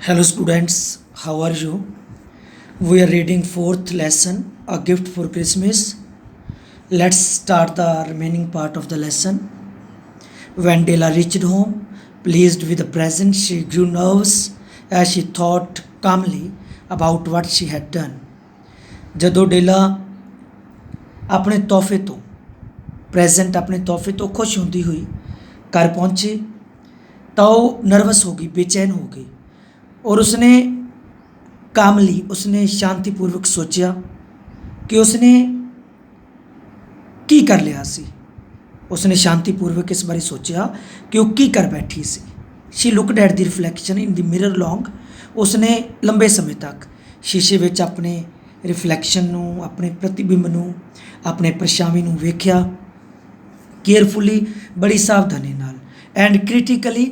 Hello students, how are you? We are reading fourth lesson, A Gift for Christmas. Let's start the remaining part of the lesson. When Della reached home, pleased with the present, she grew nervous as she thought calmly about what she had done. ਜਦੋਂ ਡੇਲਾ ਆਪਣੇ ਤੋਹਫੇ ਤੋਂ present ਆਪਣੇ ਤੋਹਫੇ ਤੋਂ ਖੁਸ਼ ਹੁੰਦੀ ਹੋਈ ਘਰ ਪਹੁੰਚੀ ਤਾਂ ਉਹ ਨਰਵਸ ਹੋ ਗਈ, ਬੇਚੈਨ ਹੋ ਗਈ और उसने कामली उसने शांतिपूर्वक सोचा कि उसने की कर लिया सी। उसने शांतिपूर्वक इस बारे सोचा कि वो की कर बैठी सी। She looked at the reflection in the mirror long. उसने लंबे समय तक शीशे विच अपने रिफ्लैक्शन नूं, अपने प्रतिबिंब नूं, अपने परछावें नूं वेख्या केयरफुली, बड़ी सावधानी नाल एंड क्रिटिकली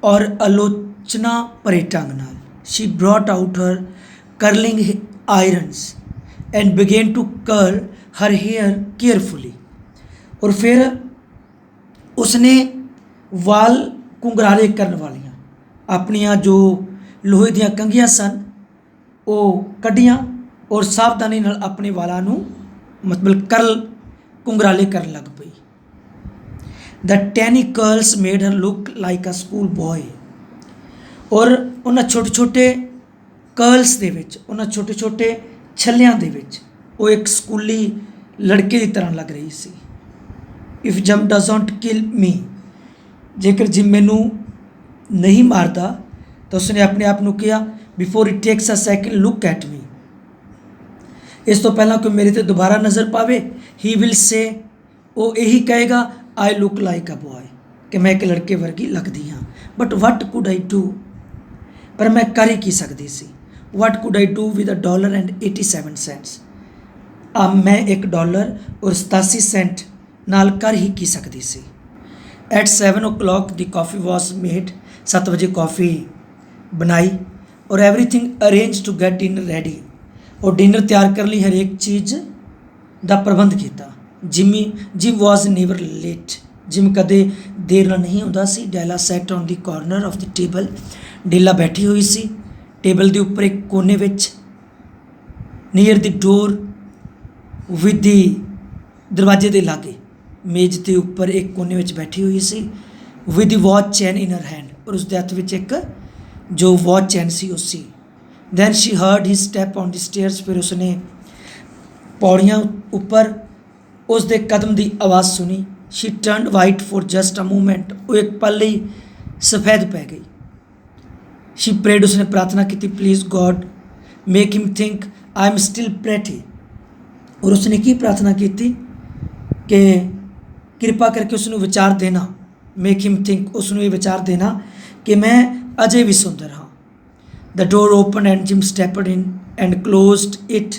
और आलोचना भरे ढंग नाल। She brought out her curling irons and began to curl her hair carefully। और फिर उसने वाल कुंगराले करन वालियां अपनियां जो लोहे दियां कंघियां सन ਉਹ ਕੱਢੀਆਂ और सावधानी ਨਾਲ अपने वालों ਨੂੰ मतलब करल कुंगराले ਕਰਨ ਲੱਗ ਪਈ। The tiny curls made her look like a school boy। और ਉਹਨਾਂ ਛੋਟੇ ਛੋਟੇ ਕਰਲਸ ਦੇ ਵਿੱਚ, ਉਹਨਾਂ ਛੋਟੇ ਛੋਟੇ ਛੱਲਿਆਂ ਦੇ ਵਿੱਚ ਉਹ ਇੱਕ ਸਕੂਲੀ ਲੜਕੇ ਦੀ ਤਰ੍ਹਾਂ ਲੱਗ ਰਹੀ ਸੀ। ਇਫ ਜਮ ਡਜ਼ਨਟ ਕਿਲ ਮੀ, ਜੇਕਰ ਜਿਮ ਮੈਨੂੰ ਨਹੀਂ ਮਾਰਦਾ ਤਾਂ ਉਸਨੇ ਆਪਣੇ ਆਪ ਨੂੰ ਕਿਹਾ before it takes a second look at me, ਇਸ ਤੋਂ ਪਹਿਲਾਂ ਕੋਈ ਮੇਰੇ ਤੇ ਦੁਬਾਰਾ ਨਜ਼ਰ ਪਾਵੇ, ਹੀ ਵਿਲ ਸੇ, ਉਹ ਇਹੀ ਕਹੇਗਾ I look like a boy, ਕਿ ਮੈਂ ਇੱਕ ਲੜਕੇ ਵਰਗੀ ਲੱਗਦੀ ਹਾਂ। But what could I do, ਪਰ ਮੈਂ ਕਰ ਹੀ ਕੀ ਸਕਦੀ ਸੀ। What could I do with $1.87। ਮੈਂ $1 और 87 सेंट ਨਾਲ ਕਰ ਹੀ ਕੀ ਸਕਦੀ ਸੀ। At 7 o'clock the coffee was made. 7 ਵਜੇ ਕਾਫੀ ਬਣਾਈ ਔਰ everything arrange to get dinner ready, ਔਰ ਡਿਨਰ ਤਿਆਰ ਕਰਨ ਲਈ ਹਰੇਕ ਚੀਜ਼ ਦਾ ਪ੍ਰਬੰਧ ਕੀਤਾ। Jim was never late, Jim ਕਦੇ ਦੇਰ ਨਾਲ ਨਹੀਂ ਹੁੰਦਾ ਸੀ। Della sat on the corner of the table, Della ਬੈਠੀ ਹੋਈ ਸੀ ਟੇਬਲ ਦੇ ਉੱਪਰ ਇੱਕ ਕੋਨੇ ਵਿੱਚ, near the door with the, ਦਰਵਾਜ਼ੇ ਦੇ ਲਾਗੇ ਮੇਜ਼ ਦੇ ਉੱਪਰ ਇੱਕ ਕੋਨੇ ਵਿੱਚ ਬੈਠੀ ਹੋਈ ਸੀ। With the watch chain in her hand, ਔਰ ਉਸ ਦੇ ਹੱਥ ਵਿੱਚ ਇੱਕ ਜੋ ਵਾਚ ਚੈਨ ਸੀ ਉਹ ਸੀ। Then she heard he step on the stairs, ਫਿਰ ਉਸਨੇ ਪੌੜੀਆਂ ਉੱਪਰ ਉਸ ਦੇ ਕਦਮ ਦੀ ਆਵਾਜ਼ ਸੁਣੀ। She turned white for just a moment, ਉਹ ਇੱਕ ਪਲ ਲਈ ਸਫੈਦ ਪੈ ਗਈ। ਸ਼ੀ ਪ੍ਰੇਡ, ਉਸਨੇ ਪ੍ਰਾਰਥਨਾ ਕੀਤੀ please God make him think I am still pretty. ਔਰ ਉਸਨੇ ਕੀ ਪ੍ਰਾਰਥਨਾ ਕੀਤੀ ਕਿ ਕਿਰਪਾ ਕਰਕੇ ਉਸ ਨੂੰ ਵਿਚਾਰ ਦੇਣਾ, ਮੇਕ ਹਿਮ ਥਿੰਕ, ਉਸ ਨੂੰ ਇਹ ਵਿਚਾਰ ਦੇਣਾ ਕਿ ਮੈਂ ਅਜੇ ਵੀ ਸੁੰਦਰ ਹਾਂ। The door open and Jim stepped in and closed it.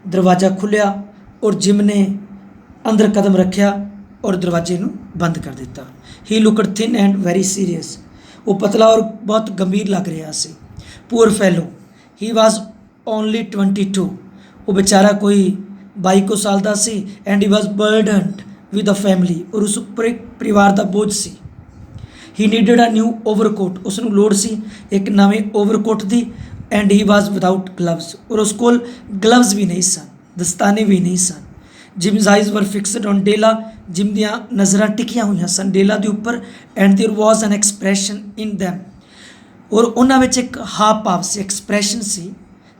ਦਰਵਾਜ਼ਾ ਖੁੱਲ੍ਹਿਆ ਔਰ ਜਿਮ ਨੇ ਅੰਦਰ ਕਦਮ ਰੱਖਿਆ ਔਰ ਦਰਵਾਜ਼ੇ ਨੂੰ ਬੰਦ ਕਰ ਦਿੱਤਾ। He looked thin and very serious, ਉਹ ਪਤਲਾ ਔਰ ਬਹੁਤ ਗੰਭੀਰ ਲੱਗ ਰਿਹਾ ਸੀ। ਪੂਅਰ ਫੈਲੋ, ਹੀ ਵਾਜ਼ ਓਨਲੀ 22, ਉਹ ਵਿਚਾਰਾ ਕੋਈ 22 ਸਾਲ ਦਾ ਸੀ। And he was burdened with a family, ਔਰ ਉਸ ਉੱਪਰ ਇੱਕ ਪਰਿਵਾਰ ਦਾ ਬੋਝ ਸੀ। He needed a new overcoat, ਉਸ ਨੂੰ ਲੋੜ ਸੀ ਇੱਕ ਨਵੇਂ ਓਵਰਕੋਟ ਦੀ। And he was without gloves, ਔਰ ਉਸ ਕੋਲ ਗਲਵਜ਼ ਵੀ ਨਹੀਂ ਸਨ, ਦਸਤਾਨੇ ਵੀ ਨਹੀਂ ਸਨ। ਜਿਮਜ਼ ਆਈਜ਼ ਵਰ ਫਿਕਸਡ ਔਨ ਡੇਲਾ, ਜਿਮ ਦੀਆਂ ਨਜ਼ਰਾਂ ਟਿਕੀਆਂ ਹੋਈਆਂ ਸਨ ਡੇਲਾ ਦੇ ਉੱਪਰ। ਐਂਡ ਦੇਰ ਵਾਜ਼ ਐਨ ਐਕਸਪ੍ਰੈਸ਼ਨ ਇਨ ਦੈਮ, ਔਰ ਉਹਨਾਂ ਵਿੱਚ ਇੱਕ ਹਾਵ ਭਾਵ ਸੀ, ਐਕਸਪ੍ਰੈਸ਼ਨ ਸੀ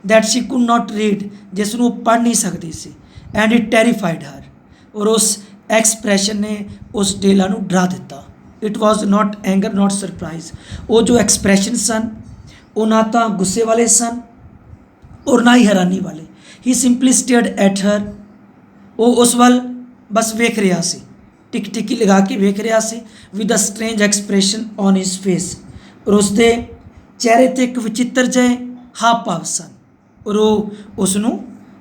that she could not read, ਜਿਸ ਨੂੰ ਉਹ ਪੜ੍ਹ ਨਹੀਂ ਸਕਦੀ ਸੀ। ਐਂਡ ਇਟ ਟੈਰੀਫਾਈਡ ਹਰ, ਔਰ ਉਸ ਐਕਸਪ੍ਰੈਸ਼ਨ ਨੇ ਉਸ ਡੇਲਾ ਨੂੰ ਡਰਾ ਦਿੱਤਾ। It was not anger not surprise, ਉਹ ਜੋ ਐਕਸਪ੍ਰੈਸ਼ਨ ਸਨ ਉਹ ਨਾ ਤਾਂ ਗੁੱਸੇ ਵਾਲੇ ਸਨ ਔਰ ਨਾ ਹੀ ਹੈਰਾਨੀ ਵਾਲੇ। ਹੀ ਸਿੰਪਲੀ ਸਟੇਅਰਡ ਐਟ ਹਰ, ਉਹ ਉਸ ਵੱਲ ਬਸ ਵੇਖ ਰਿਹਾ ਸੀ, ਟਿਕੀ ਲਗਾ ਕੇ ਵੇਖ ਰਿਹਾ ਸੀ। With a strange expression on his face, ਔਰ ਉਸ ਦੇ ਚਿਹਰੇ 'ਤੇ ਇੱਕ ਵਿਚਿੱਤਰ ਜਿਹੇ ਹਾਵ ਭਾਵ ਸਨ ਔਰ ਉਹ ਉਸ ਨੂੰ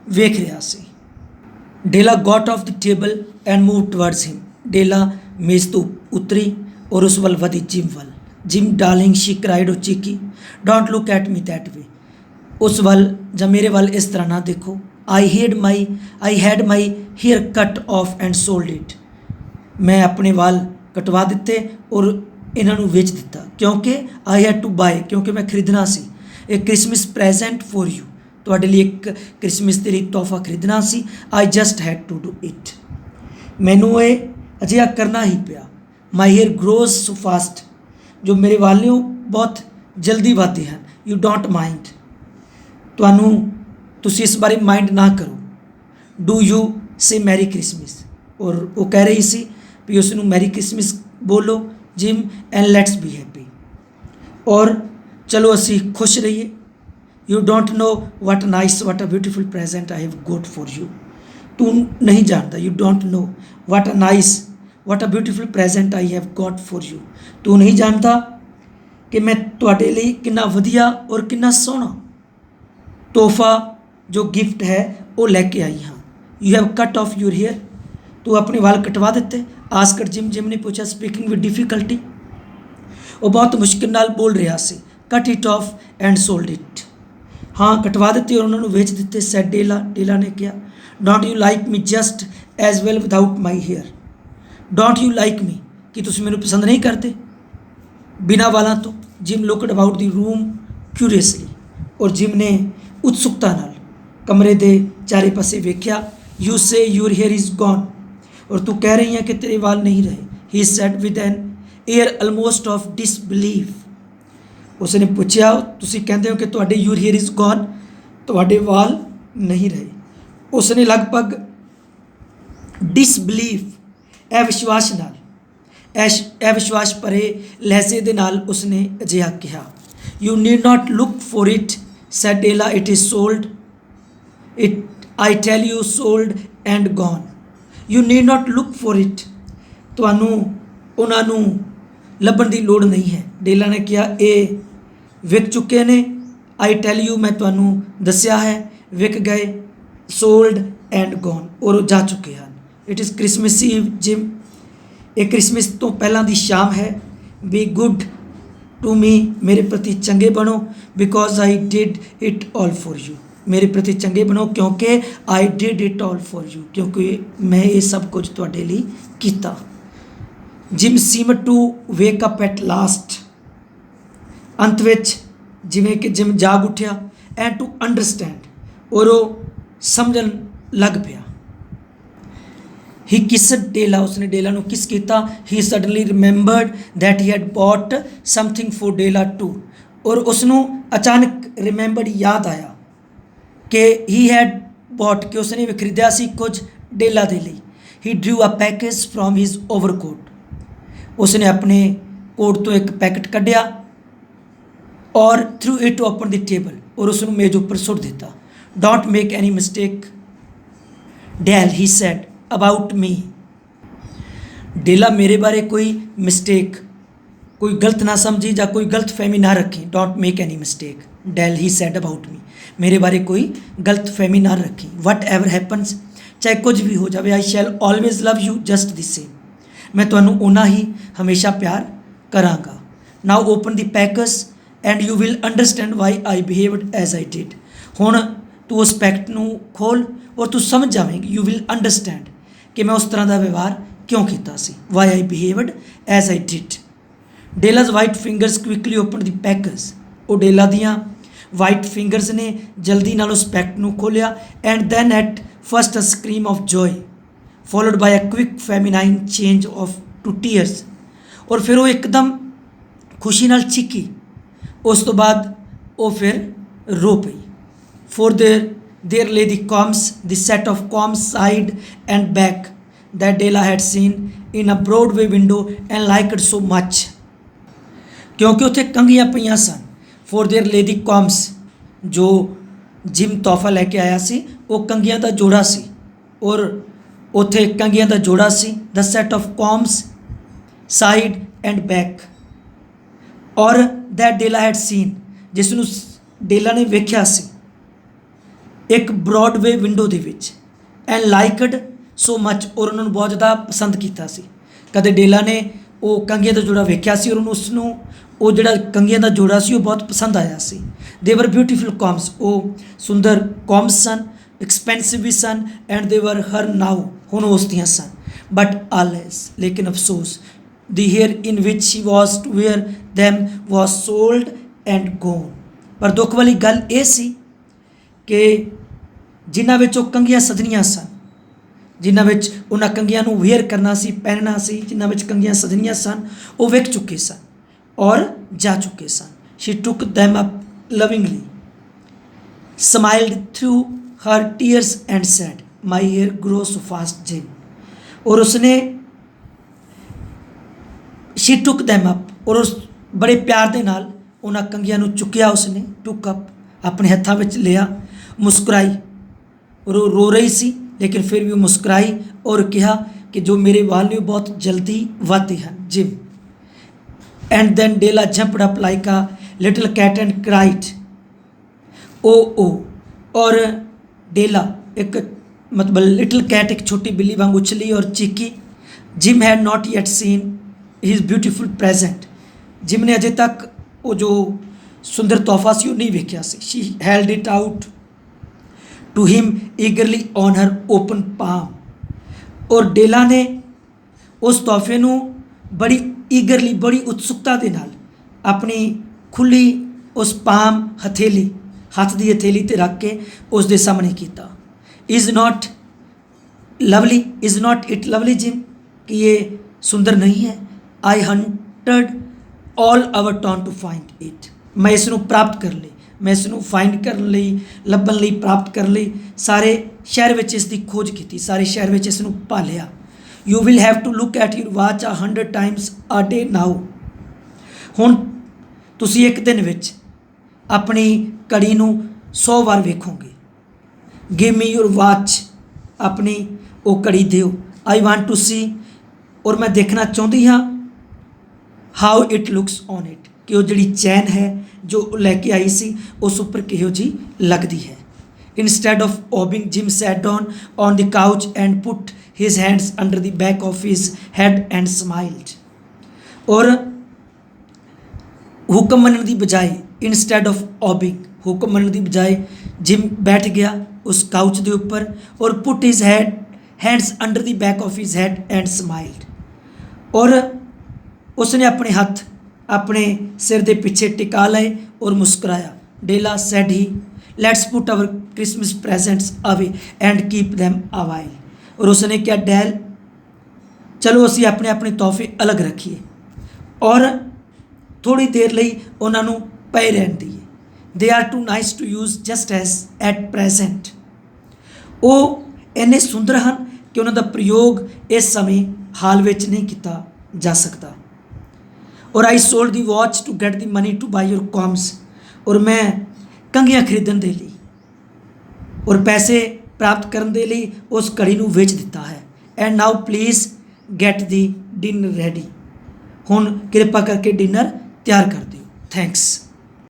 ਵੇਖ ਰਿਹਾ ਸੀ। Della got off the table and move towards him, Della ਮੇਜ਼ ਤੋਂ ਉਤਰੀ ਔਰ ਉਸ ਵੱਲ ਵਧੀ, ਜਿਮ ਵੱਲ। ਜਿਮ ਡਾਰਲਿੰਗ ਸ਼ੀ ਕਰਾਈਡ, ਉਹ ਚੀਕੀ, don't look at me that way, ਉਸ ਵੱਲ ਜਾਂ ਮੇਰੇ ਵੱਲ ਇਸ ਤਰ੍ਹਾਂ ਨਾ ਦੇਖੋ। I had my hair cut off and sold it, ਮੈਂ ਆਪਣੇ ਵਾਲ ਕਟਵਾ ਦਿੱਤੇ ਔਰ ਇਹਨਾਂ ਨੂੰ ਵੇਚ ਦਿੱਤਾ, ਕਿਉਂਕਿ ਆਈ ਹੈਡ ਟੂ ਬਾਏ, ਕਿਉਂਕਿ ਮੈਂ ਖਰੀਦਣਾ ਸੀ। A Christmas present for you, ਤੁਹਾਡੇ ਲਈ ਇੱਕ ਕ੍ਰਿਸਮਸ ਦੇ ਲਈ ਤੋਹਫਾ ਖਰੀਦਣਾ ਸੀ। I just had to do it, ਮੈਨੂੰ ਇਹ ਅਜਿਹਾ ਕਰਨਾ ਹੀ ਪਿਆ। My hair grows so fast, ਜੋ ਮੇਰੇ ਵਾਲ ਨੇ ਉਹ ਬਹੁਤ ਜਲਦੀ ਵੱਧਦੇ ਹਨ। ਯੂ ਡੋਂਟ ਮਾਈਂਡ, ਤੁਸੀਂ ਇਸ ਬਾਰੇ ਮਾਈਂਡ ਨਾ ਕਰੋ। Do you say merry Christmas, ਔਰ ਉਹ ਕਹਿ ਰਹੀ ਸੀ ਵੀ ਉਸ ਨੂੰ ਮੈਰੀ ਕ੍ਰਿਸਮਸ ਬੋਲੋ Jim, and let's be happy, ਔਰ ਚਲੋ ਅਸੀਂ ਖੁਸ਼ ਰਹੀਏ। You don't know what nice what a beautiful present I have got for you, ਤੂੰ ਨਹੀਂ ਜਾਣਦਾ। You don't know what a nice what a beautiful present I have got for you, ਤੂੰ ਨਹੀਂ ਜਾਣਦਾ ਕਿ ਮੈਂ ਤੁਹਾਡੇ ਲਈ ਕਿੰਨਾ ਵਧੀਆ ਔਰ ਕਿੰਨਾ ਸੋਹਣਾ ਤੋਹਫਾ ਜੋ ਗਿਫਟ ਹੈ ਉਹ ਲੈ ਕੇ ਆਈ ਹਾਂ। You have cut off your hair, ਤੂੰ ਆਪਣੇ ਵਾਲ ਕਟਵਾ ਦਿੱਤੇ। ਆਸਕਰ ਜਿਮ ਨੇ ਪੁੱਛਿਆ, ਸਪੀਕਿੰਗ ਵਿਦ ਡਿਫੀਕਲਟੀ, ਉਹ ਬਹੁਤ ਮੁਸ਼ਕਿਲ ਨਾਲ ਬੋਲ ਰਿਹਾ ਸੀ। Cut it off and sold it, ਹਾਂ ਕਟਵਾ ਦਿੱਤੇ ਔਰ ਉਹਨਾਂ ਨੂੰ ਵੇਚ ਦਿੱਤੇ। ਸੈਡ ਡੇਲਾ ਨੇ ਕਿਹਾ, don't you like me just as well without my hair, don't you like me, ਕਿ ਤੁਸੀਂ ਮੈਨੂੰ ਪਸੰਦ ਨਹੀਂ ਕਰਦੇ ਬਿਨਾਂ ਵਾਲਾਂ ਤੋਂ। Jim looked about the room curiously, ਔਰ ਜਿਮ ਨੇ ਉਤਸੁਕਤਾ ਨਾਲ ਕਮਰੇ ਦੇ ਚਾਰੇ ਪਾਸੇ ਵੇਖਿਆ। You say your hair is gone, ਔਰ ਤੂੰ ਕਹਿ ਰਹੀ ਹੈ ਕਿ ਤੇਰੇ ਵਾਲ ਨਹੀਂ ਰਹੇ। He said with an air almost of disbelief, ਉਸਨੇ ਪੁੱਛਿਆ ਤੁਸੀਂ ਕਹਿੰਦੇ ਹੋ ਕਿ ਤੁਹਾਡੇ ਯੂਰ ਹੇਅਰ ਇਜ਼ ਗੋਨ, ਤੁਹਾਡੇ ਵਾਲ ਨਹੀਂ ਰਹੇ। ਉਸਨੇ ਲਗਭਗ ਡਿਸਬਲੀਵ, ਅਵਿਸ਼ਵਾਸ ਨਾਲ, ਅਵਿਸ਼ਵਾਸ ਭਰੇ ਲਹਿਜ਼ੇ ਦੇ ਨਾਲ ਉਸਨੇ ਅਜਿਹਾ ਕਿਹਾ। You need not look for it said Della, it is sold, it I tell you sold and gone. You need not look for it, ਤੁਹਾਨੂੰ ਉਹਨਾਂ ਨੂੰ ਲੱਭਣ ਦੀ ਲੋੜ ਨਹੀਂ ਹੈ। ਡੇਲਾ ਨੇ ਕਿਹਾ ਇਹ ਵਿਕ ਚੁੱਕੇ ਨੇ। ਆਈ ਟੈਲ ਯੂ, ਮੈਂ ਤੁਹਾਨੂੰ ਦੱਸਿਆ ਹੈ, ਵਿਕ ਗਏ। ਸੋਲਡ ਐਂਡ ਗੋਨ, ਔਰ ਉਹ ਜਾ ਚੁੱਕੇ ਹਨ। It is Christmas Eve gym, ਇਹ ਕ੍ਰਿਸਮਸ ਤੋਂ ਪਹਿਲਾਂ ਦੀ ਸ਼ਾਮ ਹੈ। ਬੀ ਗੁੱਡ ਟੂ ਮੀ, ਮੇਰੇ ਪ੍ਰਤੀ ਚੰਗੇ ਬਣੋ। Because I did it all for you, ਮੇਰੇ ਪ੍ਰਤੀ ਚੰਗੇ ਬਣੋ ਕਿਉਂਕਿ I did it all for you, ਕਿਉਂਕਿ ਮੈਂ ਇਹ ਸਭ ਕੁਝ ਤੁਹਾਡੇ ਲਈ ਕੀਤਾ। Jim seem to wake up at last, ਅੰਤ ਵਿੱਚ ਜਿਵੇਂ ਕਿ ਜਿਮ ਜਾਗ ਉੱਠਿਆ। ਐਂਡ ਟੂ ਅੰਡਰਸਟੈਂਡ, ਔਰ ਉਹ ਸਮਝਣ ਲੱਗ ਪਿਆ। ਹੀ ਕਿਸਡ ਡੇਲਾ, ਉਸਨੇ ਡੇਲਾ ਨੂੰ ਕਿਸ ਕੀਤਾ। He suddenly remembered that he had bought something for Della too, ਔਰ ਉਸਨੂੰ ਅਚਾਨਕ ਰਿਮੈਂਬਰਡ, ਯਾਦ ਆਇਆ ਕਿ ਹੀ ਹੈਡ ਬੌਟ, ਕਿ ਉਸਨੇ ਵੀ ਖਰੀਦਿਆ ਸੀ ਕੁਝ ਡੇਲਾ ਦੇ ਲਈ। He drew a package from his overcoat, ਉਸਨੇ ਆਪਣੇ ਕੋਟ ਤੋਂ ਇੱਕ ਪੈਕਟ ਕੱਢਿਆ ਔਰ threw it upon the table, ਔਰ ਉਸ ਨੂੰ ਮੇਜ਼ ਉੱਪਰ ਸੁੱਟ ਦਿੱਤਾ। Don't make any mistake Dell, he said about me, Della ਮੇਰੇ ਬਾਰੇ ਕੋਈ ਮਿਸਟੇਕ, ਕੋਈ ਗਲਤ ਨਾ ਸਮਝੀ ਜਾਂ ਕੋਈ ਗਲਤ ਫਹਿਮੀ ਨਾ ਰੱਖੀ। Don't make any mistake Dell, he said about me, ਮੇਰੇ ਬਾਰੇ ਕੋਈ ਗਲਤ ਫਹਿਮੀ ਨਾ ਰੱਖੀ। ਵਟ ਐਵਰ ਹੈਪਨਸ, ਚਾਹੇ ਕੁਝ ਵੀ ਹੋ ਜਾਵੇ। I shall always love you just the same, ਮੈਂ ਤੁਹਾਨੂੰ ਓਨਾ ਹੀ ਹਮੇਸ਼ਾ ਪਿਆਰ ਕਰਾਂਗਾ। Now open the package and you will understand why I behaved as I did, ਹੁਣ ਤੂੰ ਉਸ ਪੈਕਟ ਨੂੰ ਖੋਲ ਔਰ ਤੂੰ ਸਮਝ ਜਾਵੇਂਗੀ। ਯੂ ਵਿਲ ਅੰਡਰਸਟੈਂਡ, ਕਿ ਮੈਂ ਉਸ ਤਰ੍ਹਾਂ ਦਾ ਵਿਵਹਾਰ ਕਿਉਂ ਕੀਤਾ ਸੀ। Why I behaved as I did. Della's white fingers quickly open the package, ਉਹ ਡੇਲਾ ਦੀਆਂ ਵਾਈਟ ਫਿੰਗਰਸ ਨੇ ਜਲਦੀ ਨਾਲ ਉਸ ਪੈਕਟ ਨੂੰ ਖੋਲ੍ਹਿਆ। And then at first a scream of joy followed by a quick feminine change of to tears, ਔਰ ਫਿਰ ਉਹ ਇੱਕਦਮ ਖੁਸ਼ੀ ਨਾਲ ਚੀਕੀ, ਉਸ ਤੋਂ ਬਾਅਦ ਉਹ ਫਿਰ ਰੋ ਪਈ। ਫੋਰ ਦੇਰ lay the combs, the set of combs side and back that Della had seen in a Broadway window and liked so much, ਕਿਉਂਕਿ ਉੱਥੇ ਕੰਘੀਆਂ ਪਈਆਂ ਸਨ। for their lay the combs, ਜੋ ਜਿਮ ਤੋਹਫਾ ਲੈ ਕੇ ਆਇਆ ਸੀ ਉਹ ਕੰਘੀਆਂ ਦਾ ਜੋੜਾ ਸੀ, ਔਰ ਉੱਥੇ ਕੰਘੀਆਂ ਦਾ ਜੋੜਾ ਸੀ। the set of combs side and back, ਔਰ that Della had seen, ਜਿਸ ਨੂੰ ਡੇਲਾ ਨੇ ਵੇਖਿਆ ਸੀ ਇੱਕ ਬ੍ਰੌਡਵੇ ਵਿੰਡੋ ਦੇ ਵਿੱਚ। ਐਂਡ ਲਾਈਕਡ ਸੋ ਮੱਚ, ਔਰ ਉਹਨਾਂ ਨੂੰ ਬਹੁਤ ਜ਼ਿਆਦਾ ਪਸੰਦ ਕੀਤਾ ਸੀ। ਕਦੇ ਡੇਲਾ ਨੇ ਉਹ ਕੰਘੀਆਂ ਦਾ ਜੋੜਾ ਵੇਖਿਆ ਸੀ ਔਰ ਉਸਨੂੰ ਉਹ ਜਿਹੜਾ ਕੰਘੀਆਂ ਦਾ ਜੋੜਾ ਸੀ ਉਹ ਬਹੁਤ ਪਸੰਦ ਆਇਆ ਸੀ। ਦੇ ਵਰ ਬਿਊਟੀਫੁਲ ਕੌਮਸ, ਉਹ ਸੁੰਦਰ ਕੌਮਸ ਸਨ, ਐਕਸਪੈਂਸਿਵ ਵੀ ਸਨ। ਐਂਡ ਦੇ ਵਰ ਹਰ ਨਾਓ, ਹੁਣ ਉਸ ਦੀਆਂ ਸਨ। ਬਟ ਆਲਸ, ਲੇਕਿਨ ਅਫਸੋਸ, the hair in which she was to wear them was sold and gone, ਪਰ ਦੁੱਖ ਵਾਲੀ ਗੱਲ ਇਹ ਸੀ ਕਿ ਜਿਨ੍ਹਾਂ ਵਿੱਚ ਉਹ ਕੰਘੀਆਂ ਸਜਣੀਆਂ ਸਨ, ਜਿਨ੍ਹਾਂ ਵਿੱਚ ਉਹਨਾਂ ਕੰਘੀਆਂ ਨੂੰ ਵੇਅਰ ਕਰਨਾ ਸੀ, ਪਹਿਨਣਾ ਸੀ, ਜਿਨ੍ਹਾਂ ਵਿੱਚ ਕੰਘੀਆਂ ਸਜਣੀਆਂ ਸਨ, ਉਹ ਵਿਕ ਚੁੱਕੇ ਸਨ ਔਰ ਜਾ ਚੁੱਕੇ ਸਨ। ਸ਼ੀ ਟੁਕ them up lovingly, smiled through her tears and said, my hair grows so fast Jim। और उसने she took them up, और उस बड़े प्यार ਦੇ ਨਾਲ ਉਹਨਾਂ ਕੰਘੀਆਂ ਨੂੰ ਚੁੱਕਿਆ ਉਸਨੇ, took up, ਆਪਣੇ ਹੱਥਾਂ ਵਿੱਚ ਲਿਆ, ਮੁਸਕਰਾਈ, और वो रो रही सी लेकिन फिर भी मुस्कुराई और कहा कि जो मेरे वाल ने बहुत जल्दी वाते हैं Jim. And then Della jumped up like a little cat and cried oh. और डेला एक मतलब लिटिल कैट, एक छोटी बिल्ली वांग उछली और चीखी। Jim had not yet seen his beautiful present. Jim ने अजे तक वो जो सुंदर तोहफा सी नहीं वेख्या सी। She held it out to him eagerly on her open palm. और डेला ने उस तोहफे ਨੂੰ बड़ी ईगरली, बड़ी उत्सुकता ਦੇ ਨਾਲ अपनी खुली उस पाम हथेली, हथ की हथेली ते रख के उसके सामने किया। Is not lovely, is not it lovely Jim, कि ये सुंदर नहीं है। I hunted all over town to find it. मैं इसनों प्राप्त कर ली, मैं इसनों फाइंड कर ली, लभन लई, प्राप्त कर ली। सारे शहर में इसकी खोज की, सारे शहर में इसनों भालिया। You will have to look at your watch 100 times a day now. हुण तुसी एक दिन विच अपनी घड़ी नूं 100 वार वेखोगे। गिव मी यूर वाच, अपनी वो घड़ी दिओ। आई वांट टू सी, और मैं देखना चाहती हाँ how it looks on it, कि वो जिहड़ी चैन है जो लैके आई सी उस उपर किहो जी लगती है। Instead of obeying Jim sat down on the couch and put his hands under the back of his head and smiled. और हुक्म मनने की बजाय, इंस्टेड ऑफ ऑबिंग, हुक्म मनने की बजाय जिम बैठ गया उस काउच के उपर और put his hands under the back of his head and smiled. और उसने अपने हाथ अपने सिर के पीछे टिका लाए और मुस्कुराया। Della said he, let's put our Christmas presents away and keep them a while. और उसने क्या, डैल चलो असी अपने अपने तोहफे अलग रखिए और थोड़ी देर लई उन्होंने पए रहन दीए। They are too nice to use just as at present. वो इन्ने सुंदर हैं कि उन्हों का प्रयोग इस समय हाल में नहीं किया जा सकता। और I sold the watch to get the money to buy your combs. और मैं कंघियां खरीदन दे लई और पैसे प्राप्त करने के लिए उस घड़ी को बेच दिता है। And now please get the dinner ready. हुण कृपा करके डिनर तैयार कर दिओ। थैंक्स।